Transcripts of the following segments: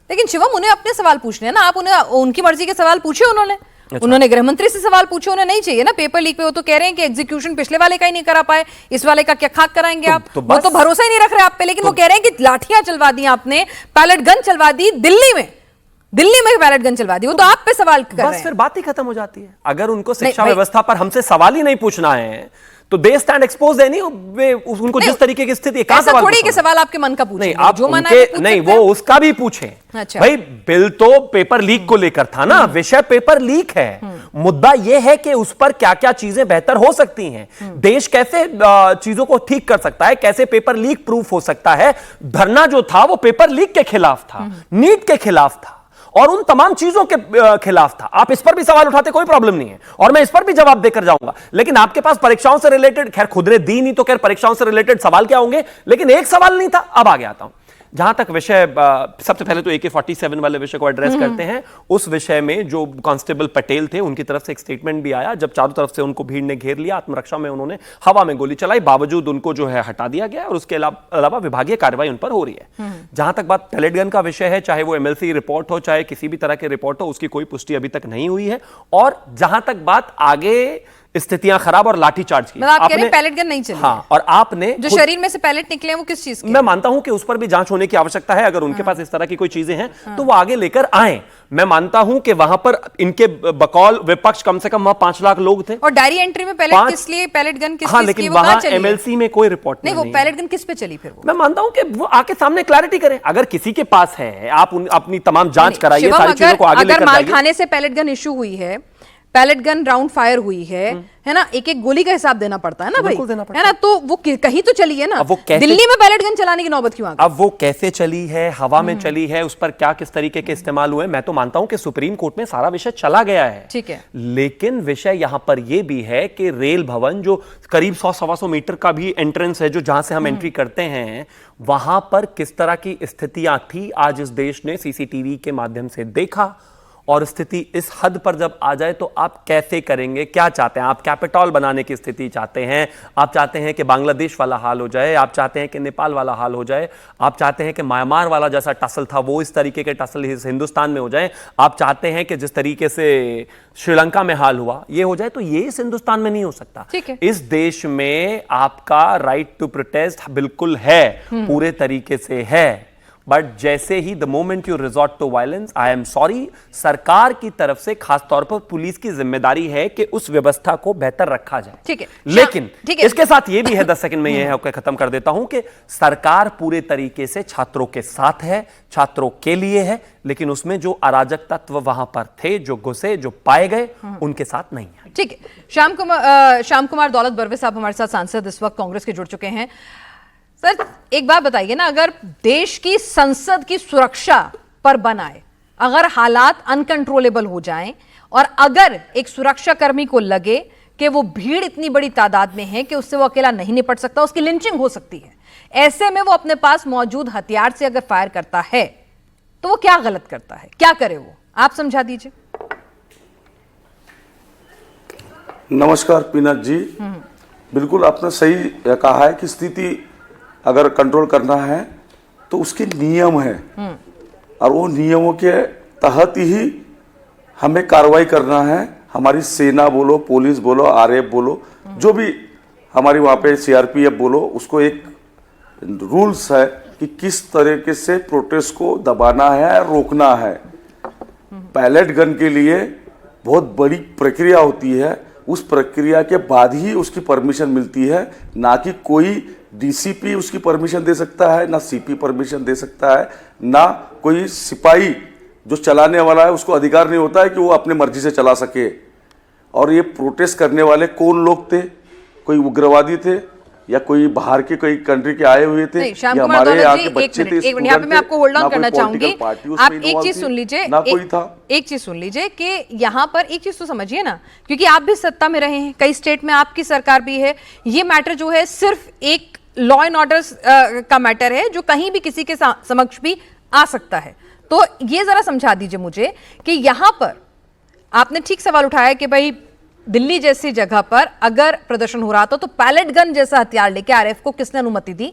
लेकिन शिवम, उन्हें अपने सवाल पूछने हैं ना, आप उन्हें उनकी मर्जी के सवाल पूछे उन्होंने गृह मंत्री से सवाल पूछे, उन्हें नहीं चाहिए ना पेपर लीक पे। वो तो कह रहे हैं कि एग्जीक्यूशन पिछले वाले का ही नहीं करा पाए, इस वाले का क्या खाक कराएंगे आप? वो तो भरोसा ही नहीं रख रहे आप पे। लेकिन वो कह रहे हैं कि लाठियां चलवा दी आपने, पैलेट गन चलवा दी दिल्ली में पैलेट गन चलवा दी। वो तो आप पे सवाल कर रहे हैं। बस फिर बात ही खत्म हो जाती है। अगर उनको शिक्षा व्यवस्था पर हमसे सवाल ही नहीं पूछना है तो दे स्टैंड एक्सपोज है। नहीं उनको जिस तरीके की स्थिति है, ऐसा थोड़ी कि सवाल आपके मन का पूछे, नहीं आप जो मना है नहीं वो उसका भी पूछे। अच्छा। भाई बिल तो पेपर लीक को लेकर था ना, विषय पेपर लीक है। मुद्दा यह है कि उस पर क्या क्या चीजें बेहतर हो सकती हैं, देश कैसे चीजों को ठीक कर सकता है, कैसे पेपर लीक प्रूफ हो सकता है। धरना जो था वो पेपर लीक के खिलाफ था, नीट के खिलाफ था और उन तमाम चीजों के खिलाफ था। आप इस पर भी सवाल उठाते, कोई प्रॉब्लम नहीं है और मैं इस पर भी जवाब देकर जाऊंगा। लेकिन आपके पास परीक्षाओं से रिलेटेड, खैर खुद ने दी नहीं तो खैर परीक्षाओं से रिलेटेड सवाल क्या होंगे, लेकिन एक सवाल नहीं था। अब आगे आता हूं, जहां तक विषय, सबसे पहले तो AK-47 वाले विषय को एड्रेस करते हैं। उस विषय में जो कांस्टेबल पटेल थे उनकी तरफ से एक स्टेटमेंट भी आया, जब चारों तरफ से उनको भीड़ ने घेर लिया, आत्मरक्षा में उन्होंने हवा में गोली चलाई, बावजूद उनको जो है हटा दिया गया और उसके अलावा विभागीय कार्रवाई उन पर हो रही है। जहां तक बात पैलेट गन का विषय है, चाहे वो MLC रिपोर्ट हो चाहे किसी भी तरह की रिपोर्ट हो, उसकी कोई पुष्टि अभी तक नहीं हुई है। और जहां तक बात आगे स्थितियां खराब और लाठीचार्ज की, आप कह रहे हैं पैलेट गन नहीं चली। हाँ, और आपने जो शरीर में से पैलेट निकले हैं वो किस चीज के? मैं मानता हूं कि उस पर भी जांच होने की आवश्यकता है। अगर उनके पास इस तरह की कोई चीजें हैं तो वो आगे लेकर आए। मैं मानता हूं कि वहां पर इनके बकौल विपक्ष कम से कम वहां 5 लाख लोग थे। और डायरी एंट्री में पैलेट किस लिए, पैलेट गन किस हाँ, लिए, लेकिन वहां MLC में कोई रिपोर्ट नहीं। वो पैलेट गन किस पे चली फिर? मैं मानता हूं कि वो आके सामने क्लैरिटी करें। अगर किसी के पास है, आप अपनी तमाम जांच कराइए, सारी चीजों को आगे लेकर जाइए। अगर मालखाने से पैलेट गन इशू हुई है, पैलेट गन राउंड फायर हुई है ना, एक एक गोली का हिसाब देना पड़ता है ना भाई, है ना? तो वो कहीं तो चली है ना। दिल्ली में पैलेट गन चलाने की नौबत क्यों आ गई? अब वो कैसे चली है, हवा में चली है, उस पर क्या किस तरीके के इस्तेमाल हुए, मैं तो मानता हूं कि सुप्रीम कोर्ट में सारा विषय चला गया है। ठीक है, लेकिन विषय यहां पर यह भी है कि रेल भवन जो करीब 100-125 मीटर का भी एंट्रेंस है, जो जहां से हम एंट्री करते हैं, वहां पर किस तरह की स्थितियां थी, आज इस देश ने CCTV के माध्यम से देखा। और स्थिति इस हद पर जब आ जाए तो आप कैसे करेंगे? क्या चाहते हैं आप? कैपिटॉल बनाने की स्थिति चाहते हैं? आप चाहते हैं कि बांग्लादेश वाला हाल हो जाए? आप चाहते हैं कि नेपाल वाला हाल हो जाए? आप चाहते हैं कि म्यांमार वाला जैसा टसल था वो इस तरीके के टसल हिंदुस्तान में हो जाए? आप चाहते हैं कि जिस तरीके से श्रीलंका में हाल हुआ ये हो जाए? तो ये इस हिंदुस्तान में नहीं हो सकता। इस देश में आपका राइट टू प्रोटेस्ट बिल्कुल है, पूरे तरीके से है। बट जैसे ही the moment you resort to violence, I am sorry, सरकार की तरफ से खासतौर पर पुलिस की जिम्मेदारी है कि उस व्यवस्था को बेहतर रखा जाए। ठीक है, लेकिन इसके साथ ये भी है, 10 सेकंड में ये है, खत्म कर देता हूं, कि सरकार पूरे तरीके से छात्रों के साथ है, छात्रों के लिए है, लेकिन उसमें जो अराजक तत्व वहां पर थे, जो घुसे, जो पाए गए, उनके साथ नहीं है। ठीक है, श्याम कुमार दौलत बरवे साहब हमारे साथ सांसद इस वक्त कांग्रेस के जुड़ चुके हैं। सर एक बात बताइए ना, अगर देश की संसद की सुरक्षा पर बन आए, अगर हालात अनकंट्रोलेबल हो जाएं और अगर एक सुरक्षा कर्मी को लगे कि वो भीड़ इतनी बड़ी तादाद में है कि उससे वो अकेला नहीं निपट सकता, उसकी लिंचिंग हो सकती है, ऐसे में वो अपने पास मौजूद हथियार से अगर फायर करता है तो वो क्या गलत करता है? क्या करे वो? आप समझा दीजिए। नमस्कार पीनक जी, बिल्कुल आपने सही कहा है कि स्थिति अगर कंट्रोल करना है तो उसके नियम है और वो नियमों के तहत ही हमें कार्रवाई करना है। हमारी सेना बोलो, पुलिस बोलो, RF बोलो, जो भी हमारी वहाँ पे CRPF बोलो, उसको एक रूल्स है कि किस तरीके से प्रोटेस्ट को दबाना है, रोकना है। पैलेट गन के लिए बहुत बड़ी प्रक्रिया होती है, उस प्रक्रिया के बाद ही उसकी परमिशन मिलती है, ना कि कोई DCP उसकी परमिशन दे सकता है, ना CP परमिशन दे सकता है, ना कोई सिपाही जो चलाने वाला है उसको अधिकार नहीं होता है कि वो अपने मर्जी से चला सके। और ये प्रोटेस्ट करने वाले कौन लोग थे? कोई उग्रवादी थे या कोई बाहर के कोई कंट्री के आए हुए थे, या हमारे यहाँ के बच्चे थे? यहाँ पे मैं आपको होल्ड ऑन करना चाहूंगी। आप एक चीज सुन लीजिए, ना कोई था। एक चीज सुन लीजिए कि यहाँ पर एक चीज तो समझिए ना, क्योंकि आप भी सत्ता में रहे हैं, कई स्टेट में आपकी सरकार भी है, ये मैटर जो है सिर्फ एक लॉ एंड ऑर्डर का मैटर है जो कहीं भी किसी के समक्ष भी आ सकता है। तो ये जरा समझा दीजिए मुझे कि यहां पर आपने ठीक सवाल उठाया कि भाई दिल्ली जैसी जगह पर अगर प्रदर्शन हो रहा था तो पैलेट गन जैसा हथियार लेके RF को किसने अनुमति दी?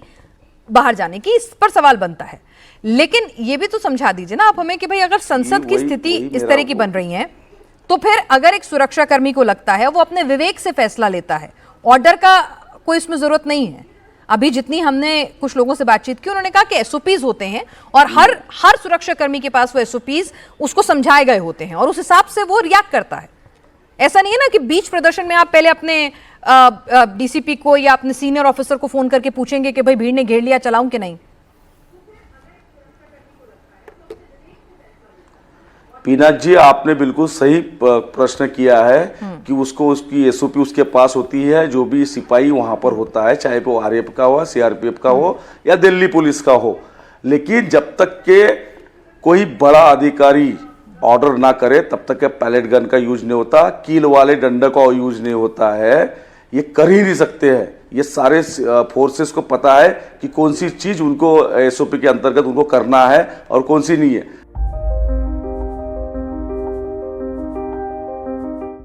बाहर जाने की, इस पर सवाल बनता है। लेकिन ये भी तो समझा दीजिए ना आप हमें कि भाई अगर संसद की स्थिति इस तरह की बन रही है तो फिर अगर एक सुरक्षा कर्मी को लगता है वो अपने विवेक से फैसला लेता है, ऑर्डर का कोई इसमें जरूरत नहीं है। अभी जितनी हमने कुछ लोगों से बातचीत की उन्होंने कहा कि एसओपीज होते हैं और हर सुरक्षा कर्मी के पास वो एसओपीज उसको समझाए गए होते हैं और उस हिसाब से वो रिएक्ट करता है। ऐसा नहीं है ना कि बीच प्रदर्शन में आप पहले अपने डीसीपी को या अपने सीनियर ऑफिसर को फोन करके पूछेंगे कि भाई भीड़ ने घेर लिया, चलाऊं कि नहीं। पीनाथ जी, आपने बिल्कुल सही प्रश्न किया है कि उसको उसकी एसओपी उसके पास होती है। जो भी सिपाही वहां पर होता है, चाहे वो आरएएफ का हो, सीआरपीएफ का हो या दिल्ली पुलिस का हो, लेकिन जब तक के कोई बड़ा अधिकारी ऑर्डर ना करे तब तक के पैलेट गन का यूज नहीं होता, कील वाले डंडे का यूज नहीं होता है। ये कर ही नहीं सकते हैं। ये सारे फोर्सेस को पता है कि कौन सी चीज उनको एसओपी के अंतर्गत उनको करना है और कौन सी नहीं है।